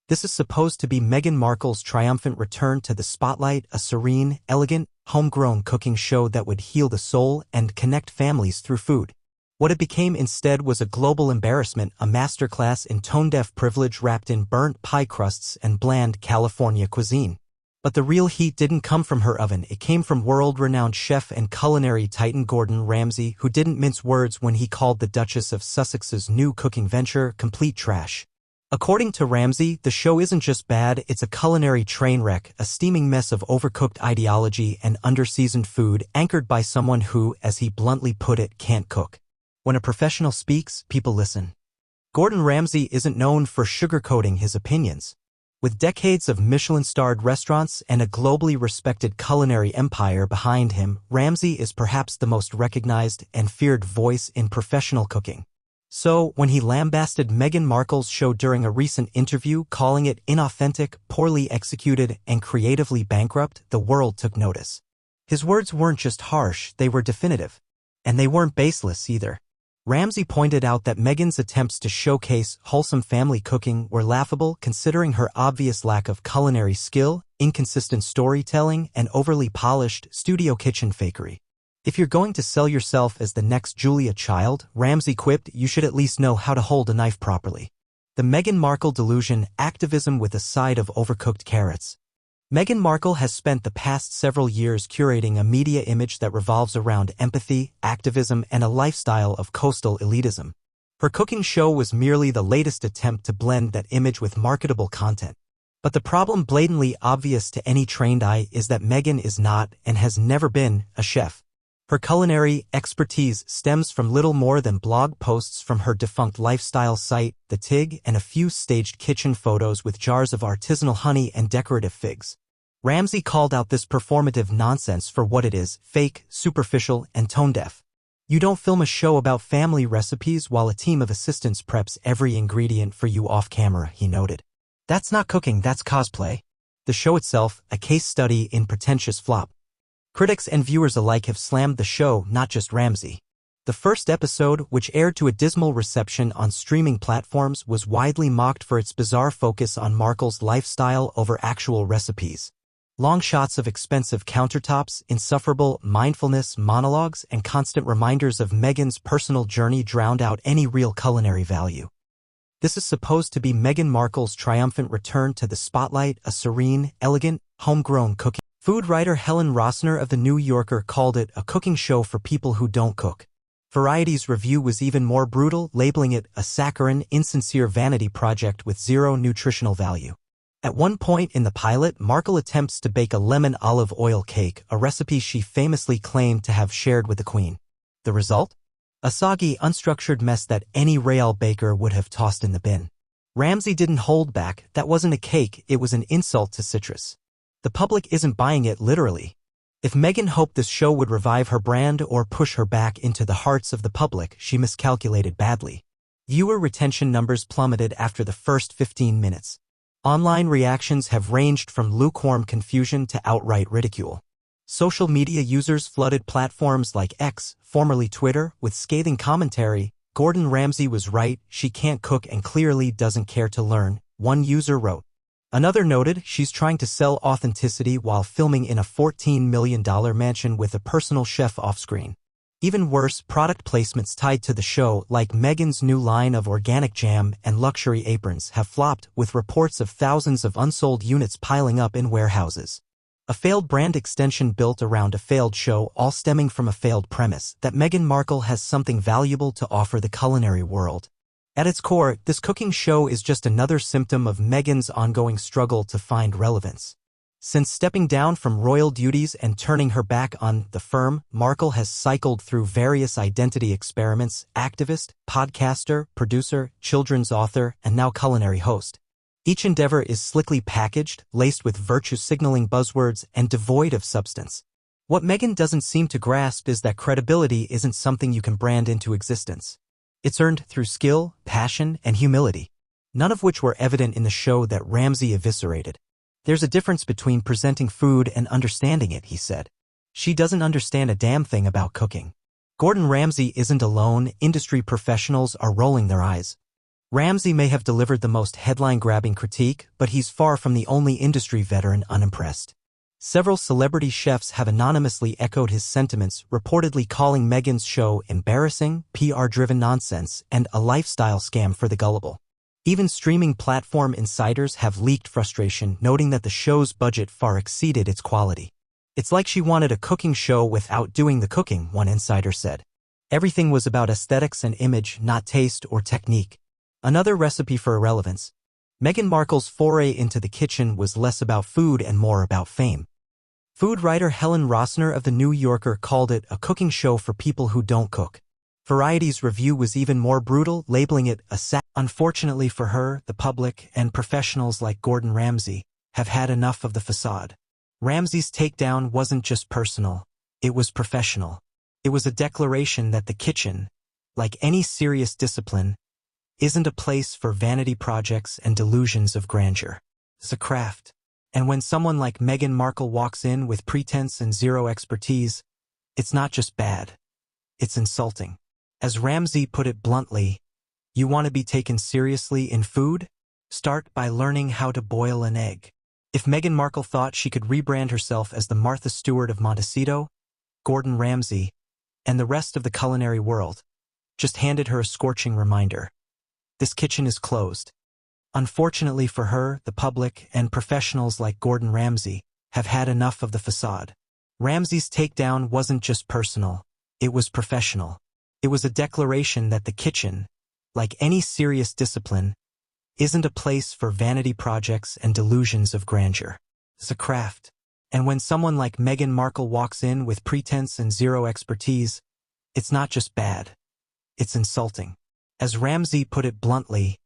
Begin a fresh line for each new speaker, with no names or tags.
This is supposed to be Meghan Markle's triumphant return to the spotlight, a serene, elegant, homegrown cooking show that would heal the soul and connect families through food. What it became instead was a global embarrassment, a masterclass in tone-deaf privilege wrapped in burnt pie crusts and bland California cuisine. But the real heat didn't come from her oven, it came from world-renowned chef and culinary titan Gordon Ramsay, who didn't mince words when he called the Duchess of Sussex's new cooking venture complete trash. According to Ramsay, the show isn't just bad, it's a culinary train wreck, a steaming mess of overcooked ideology and underseasoned food anchored by someone who, as he bluntly put it, can't cook. When a professional speaks, people listen. Gordon Ramsay isn't known for sugarcoating his opinions. With decades of Michelin-starred restaurants and a globally respected culinary empire behind him, Ramsay is perhaps the most recognized and feared voice in professional cooking. So, when he lambasted Meghan Markle's show during a recent interview, calling it inauthentic, poorly executed, and creatively bankrupt, the world took notice. His words weren't just harsh, they were definitive. And they weren't baseless either. Ramsay pointed out that Meghan's attempts to showcase wholesome family cooking were laughable considering her obvious lack of culinary skill, inconsistent storytelling, and overly polished studio kitchen fakery. If you're going to sell yourself as the next Julia Child, Ramsay quipped, you should at least know how to hold a knife properly. The Meghan Markle delusion, activism with a side of overcooked carrots. Meghan Markle has spent the past several years curating a media image that revolves around empathy, activism, and a lifestyle of coastal elitism. Her cooking show was merely the latest attempt to blend that image with marketable content. But the problem, blatantly obvious to any trained eye, is that Meghan is not, and has never been, a chef. Her culinary expertise stems from little more than blog posts from her defunct lifestyle site, The Tig, and a few staged kitchen photos with jars of artisanal honey and decorative figs. Ramsay called out this performative nonsense for what it is: fake, superficial, and tone-deaf. You don't film a show about family recipes while a team of assistants preps every ingredient for you off-camera, he noted. That's not cooking, that's cosplay. The show itself, a case study in pretentious flop. Critics and viewers alike have slammed the show, not just Ramsay. The first episode, which aired to a dismal reception on streaming platforms, was widely mocked for its bizarre focus on Markle's lifestyle over actual recipes. Long shots of expensive countertops, insufferable mindfulness monologues, and constant reminders of Meghan's personal journey drowned out any real culinary value. This is supposed to be Meghan Markle's triumphant return to the spotlight, a serene, elegant, homegrown cooking. Food writer Helen Rossner of The New Yorker called it a cooking show for people who don't cook. Variety's review was even more brutal, labeling it a saccharine, insincere vanity project with zero nutritional value. At one point in the pilot, Markle attempts to bake a lemon olive oil cake, a recipe she famously claimed to have shared with the Queen. The result? A soggy, unstructured mess that any royal baker would have tossed in the bin. Ramsay didn't hold back. That wasn't a cake, it was an insult to citrus. The public isn't buying it literally. If Meghan hoped this show would revive her brand or push her back into the hearts of the public, she miscalculated badly. Viewer retention numbers plummeted after the first 15 minutes. Online reactions have ranged from lukewarm confusion to outright ridicule. Social media users flooded platforms like X, formerly Twitter, with scathing commentary. Gordon Ramsay was right, she can't cook and clearly doesn't care to learn, one user wrote. Another noted, she's trying to sell authenticity while filming in a $14 million mansion with a personal chef off-screen. Even worse, product placements tied to the show, like Meghan's new line of organic jam and luxury aprons, have flopped, with reports of thousands of unsold units piling up in warehouses. A failed brand extension built around a failed show, all stemming from a failed premise that Meghan Markle has something valuable to offer the culinary world. At its core, this cooking show is just another symptom of Meghan's ongoing struggle to find relevance. Since stepping down from royal duties and turning her back on the firm, Markle has cycled through various identity experiments: activist, podcaster, producer, children's author, and now culinary host. Each endeavor is slickly packaged, laced with virtue-signaling buzzwords, and devoid of substance. What Meghan doesn't seem to grasp is that credibility isn't something you can brand into existence. It's earned through skill, passion, and humility, none of which were evident in the show that Ramsay eviscerated. There's a difference between presenting food and understanding it, he said. She doesn't understand a damn thing about cooking. Gordon Ramsay isn't alone, industry professionals are rolling their eyes. Ramsay may have delivered the most headline-grabbing critique, but he's far from the only industry veteran unimpressed. Several celebrity chefs have anonymously echoed his sentiments, reportedly calling Meghan's show embarrassing, PR-driven nonsense, and a lifestyle scam for the gullible. Even streaming platform insiders have leaked frustration, noting that the show's budget far exceeded its quality. "It's like she wanted a cooking show without doing the cooking," one insider said. "Everything was about aesthetics and image, not taste or technique." Another recipe for irrelevance. Meghan Markle's foray into the kitchen was less about food and more about fame. Food writer Helen Rossner of The New Yorker called it a cooking show for people who don't cook. Variety's review was even more brutal, labeling it a Unfortunately for her, the public and professionals like Gordon Ramsay have had enough of the facade. Ramsay's takedown wasn't just personal, it was professional. It was a declaration that the kitchen, like any serious discipline, isn't a place for vanity projects and delusions of grandeur. It's a craft. And when someone like Meghan Markle walks in with pretense and zero expertise, it's not just bad, it's insulting. As Ramsay put it bluntly, "You want to be taken seriously in food? Start by learning how to boil an egg." If Meghan Markle thought she could rebrand herself as the Martha Stewart of Montecito, Gordon Ramsay, and the rest of the culinary world just handed her a scorching reminder. This kitchen is closed. Unfortunately for her, the public and professionals like Gordon Ramsay have had enough of the facade. Ramsay's takedown wasn't just personal, it was professional. It was a declaration that the kitchen, like any serious discipline, isn't a place for vanity projects and delusions of grandeur. It's a craft. And when someone like Meghan Markle walks in with pretense and zero expertise, it's not just bad, it's insulting. As Ramsay put it bluntly,